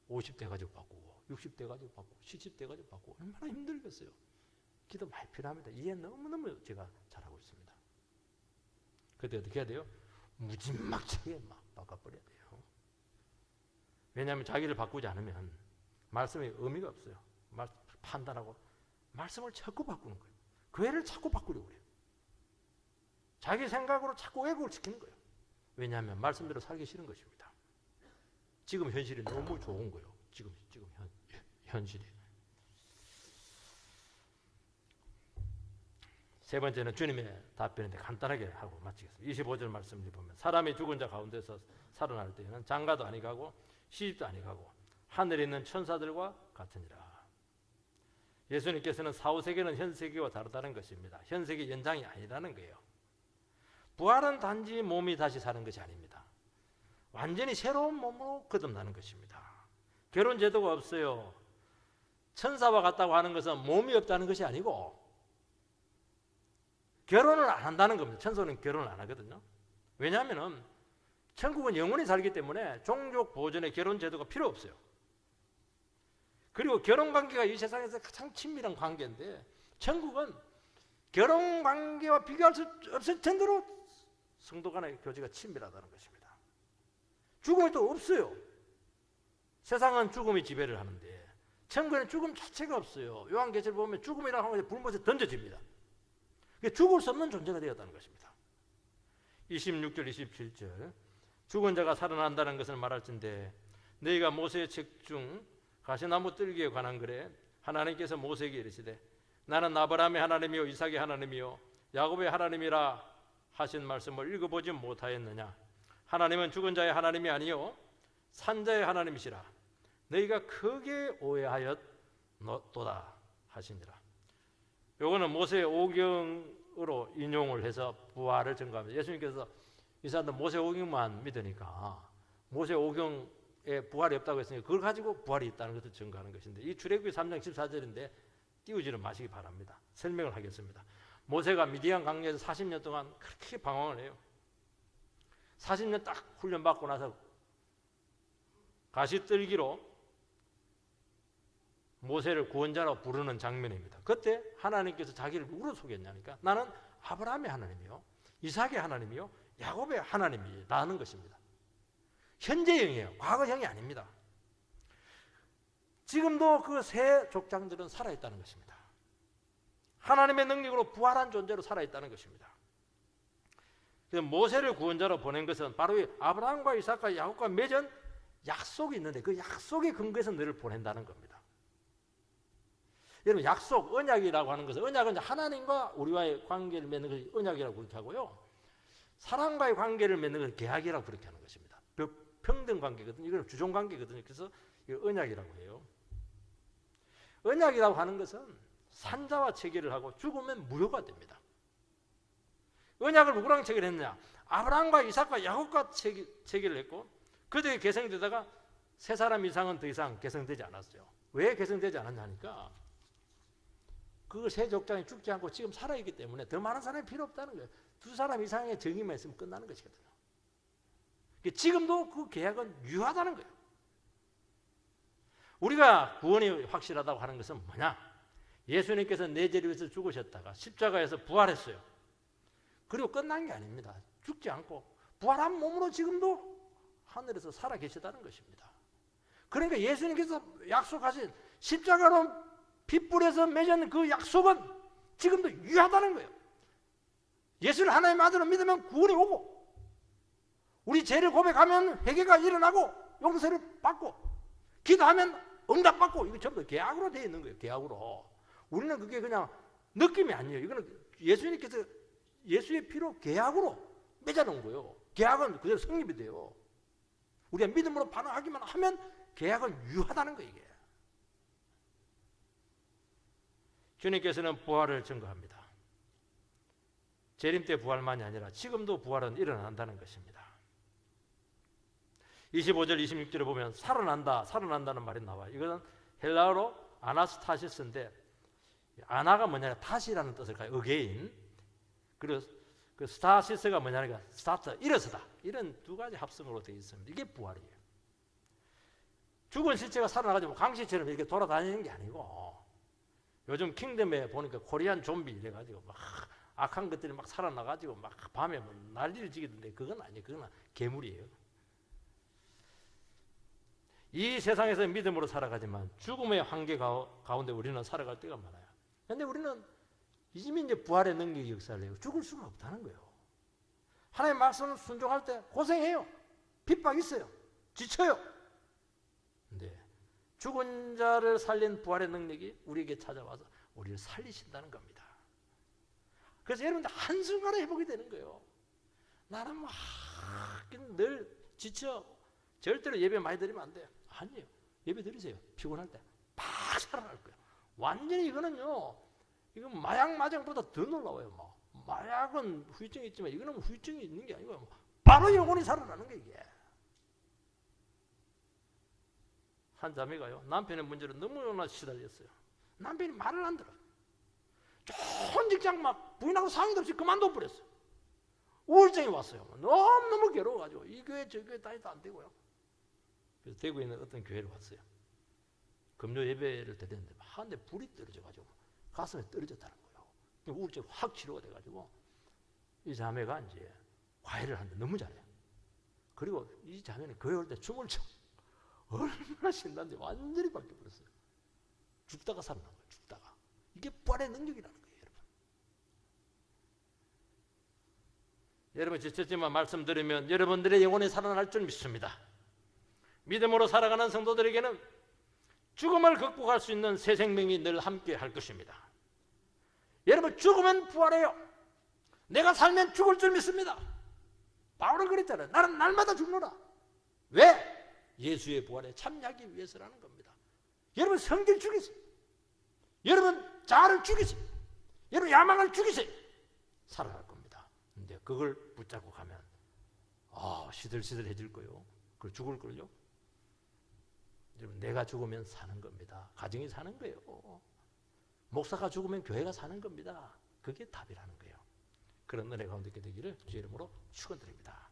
50대 가지고 바꾸고 60대 가지고 바꾸고 70대 가지고 바꾸고 얼마나 힘들겠어요. 기도 많이 필요합니다. 이해 너무너무 제가 잘하고 있습니다. 그때 어떻게 해야 돼요? 무지막지하게 막 바꿔버려야 돼요. 왜냐하면 자기를 바꾸지 않으면 말씀에 의미가 없어요. 판단하고 말씀을 자꾸 바꾸는 거예요. 교회를 자꾸 바꾸려고 그래요. 자기 생각으로 자꾸 왜곡을 시키는 거예요. 왜냐하면 말씀대로 살기 싫은 것입니다. 지금 현실이 너무 좋은 거예요. 지금 현실이. 세 번째는 주님의 답변인데 간단하게 하고 마치겠습니다. 25절 말씀을 보면 사람이 죽은 자 가운데서 살아날 때에는 장가도 아니가고 시집도 아니가고 하늘에 있는 천사들과 같으니라. 예수님께서는 사후세계는 현세계와 다르다는 것입니다. 현세계 연장이 아니라는 거예요. 부활은 단지 몸이 다시 사는 것이 아닙니다. 완전히 새로운 몸으로 거듭나는 것입니다. 결혼 제도가 없어요. 천사와 같다고 하는 것은 몸이 없다는 것이 아니고 결혼을 안 한다는 겁니다. 천사는 결혼을 안 하거든요. 왜냐하면 천국은 영원히 살기 때문에 종족 보존의 결혼 제도가 필요 없어요. 그리고 결혼 관계가 이 세상에서 가장 친밀한 관계인데 천국은 결혼 관계와 비교할 수 없을 정도로 성도 간의 교제가 친밀하다는 것입니다. 죽음이 또 없어요. 세상은 죽음이 지배를 하는데 천국에는 죽음 자체가 없어요. 요한계시를 보면 죽음이라고 하는 것이 불못에 던져집니다. 죽을 수 없는 존재가 되었다는 것입니다. 26절 27절 죽은 자가 살아난다는 것을 말할진대 너희가 모세의 책 중 가시나무 뜰기에 관한 글에 하나님께서 모세에게 이르시되 나는 아브라함의 하나님이요 이삭의 하나님이요 야곱의 하나님이라 하신 말씀을 읽어보지 못하였느냐. 하나님은 죽은 자의 하나님이 아니요 산자의 하나님이시라. 너희가 크게 오해하였도다 하시니라. 요거는 모세 오경으로 인용을 해서 부활을 증거합니다. 예수님께서 이 사람들 모세 오경만 믿으니까 모세 오경에 부활이 없다고 했으니까 그걸 가지고 부활이 있다는 것을 증거하는 것인데, 이 출애굽기 3장 14절인데 띄우지를 마시기 바랍니다. 설명을 하겠습니다. 모세가 미디안 광야에서 40년 동안 그렇게 방황을 해요. 40년 딱 훈련받고 나서 가시떨기로 모세를 구원자라고 부르는 장면입니다. 그때 하나님께서 자기를 누구로 소개했냐니까 나는 아브라함의 하나님이요, 이삭의 하나님이요, 야곱의 하나님이라는 것입니다. 현재형이에요. 과거형이 아닙니다. 지금도 그 세 족장들은 살아있다는 것입니다. 하나님의 능력으로 부활한 존재로 살아있다는 것입니다. 그래서 모세를 구원자로 보낸 것은 바로 이 아브라함과 이삭과 야곱과 맺은 약속이 있는데 그 약속의 근거에서 너를 보낸다는 겁니다. 여러분, 약속, 언약이라고 하는 것은, 언약은 하나님과 우리와의 관계를 맺는 것이 언약이라고 그렇게 하고요, 사람과의 관계를 맺는 것은 계약이라고 그렇게 하는 것입니다. 평등 관계거든요. 이건 주종 관계거든요. 그래서 이걸 언약이라고 해요. 언약이라고 하는 것은 산자와 체결을 하고 죽으면 무효가 됩니다. 언약을 누구랑 체결했느냐? 아브라함과 이삭과 야곱과 체결을 했고 그들이 계승되다가 세 사람 이상은 더 이상 계승되지 않았어요. 왜 계승되지 않았냐니까 그 세 족장이 죽지 않고 지금 살아있기 때문에 더 많은 사람이 필요 없다는 거예요. 두 사람 이상의 정의만 있으면 끝나는 것이거든요. 지금도 그 계약은 유효하다는 거예요. 우리가 구원이 확실하다고 하는 것은 뭐냐? 예수님께서 내 죄를 위해서 죽으셨다가 십자가에서 부활했어요. 그리고 끝난 게 아닙니다. 죽지 않고 부활한 몸으로 지금도 하늘에서 살아계시다는 것입니다. 그러니까 예수님께서 약속하신 십자가로 핏불에서 맺은 그 약속은 지금도 유효하다는 거예요. 예수를 하나님의 아들로 믿으면 구원이 오고 우리 죄를 고백하면 회개가 일어나고 용서를 받고 기도하면 응답받고, 이거 전부 계약으로 되어 있는 거예요. 계약으로. 우리는 그게 그냥 느낌이 아니에요. 이거는 예수님께서 예수의 피로 계약으로 맺어놓은 거예요. 계약은 그대로 성립이 돼요. 우리가 믿음으로 반응하기만 하면 계약은 유효하다는 거예요. 이게. 주님께서는 부활을 증거합니다. 재림 때 부활만이 아니라 지금도 부활은 일어난다는 것입니다. 25절 26절에 보면 살아난다는 말이 나와요. 이것은 헬라어로 아나스타시스인데, 아나가 뭐냐, 다시라는 뜻을 가요. 어게인. 그리고 그 스타시스가 뭐냐니까 스타트, 일어서다. 이런 두 가지 합성으로 되어 있습니다. 이게 부활이에요. 죽은 실체가 살아나가지고 강시처럼 이렇게 돌아다니는 게 아니고, 요즘 킹덤에 보니까 코리안 좀비 이래가지고 막 악한 것들이 막 살아나가지고 막 밤에 뭐 난리를 지기던데, 그건 아니에요. 그건 괴물이에요. 이 세상에서 믿음으로 살아가지만 죽음의 환계 가운데 우리는 살아갈 때가 많아요. 그런데 우리는 이미 이제 부활의 능력이 역사를 해요. 죽을 수가 없다는 거예요. 하나님의 말씀을 순종할 때 고생해요. 핍박 있어요. 지쳐요. 근데 죽은 자를 살린 부활의 능력이 우리에게 찾아와서 우리를 살리신다는 겁니다. 그래서 여러분들 한순간에 회복이 되는 거예요. 나는 막 늘 지쳐. 절대로 예배 많이 드리면 안 돼요. 아니에요. 예배 드리세요. 피곤할 때 막 살아날 거예요. 완전히 이거는요, 이건 마약 맞음보다 더 놀라워요. 마약은 후유증이 있지만 이거는 후유증이 있는 게 아니고 바로 영혼이 살아나는 게 이게. 한 자매가요, 남편의 문제로 너무나 시달렸어요. 남편이 말을 안 들어요. 좋은 직장 막 부인하고 상의도 없이 그만둬 버렸어요. 우울증이 왔어요. 너무너무 괴로워가지고 이 교회 저 교회 다니도 안 되고요. 그래서 대구에 있는 어떤 교회를 왔어요. 금요 예배를 드렸는데 하는데 불이 떨어져가지고 가슴에 떨어졌다는 거예요. 우울증이 확 치료가 돼가지고 이 자매가 이제 과외를 하는데 너무 잘해요. 그리고 이 자매는 교회 올 때 춤을 춰. 얼마나 신난지 완전히 바뀌어버렸어요. 죽다가 살아난 거예요. 죽다가. 이게 부활의 능력이라는 거예요. 여러분 지쳤지만 말씀드리면 여러분들의 영혼이 살아날 줄 믿습니다. 믿음으로 살아가는 성도들에게는 죽음을 극복할 수 있는 새 생명이 늘 함께 할 것입니다. 여러분 죽으면 부활해요. 내가 살면 죽을 줄 믿습니다. 바울은 그랬잖아요. 나는 날마다 죽노라. 왜? 예수의 부활에 참여하기 위해서라는 겁니다. 여러분 성질 죽이세요. 여러분 자아를 죽이세요. 여러분 야망을 죽이세요. 살아갈 겁니다. 근데 그걸 붙잡고 가면 시들시들해질 거요. 그걸 죽을 걸요. 여러분 내가 죽으면 사는 겁니다. 가정이 사는 거예요. 목사가 죽으면 교회가 사는 겁니다. 그게 답이라는 거예요. 그런 은혜 가운데 있게 되기를 주의 이름으로 축원드립니다.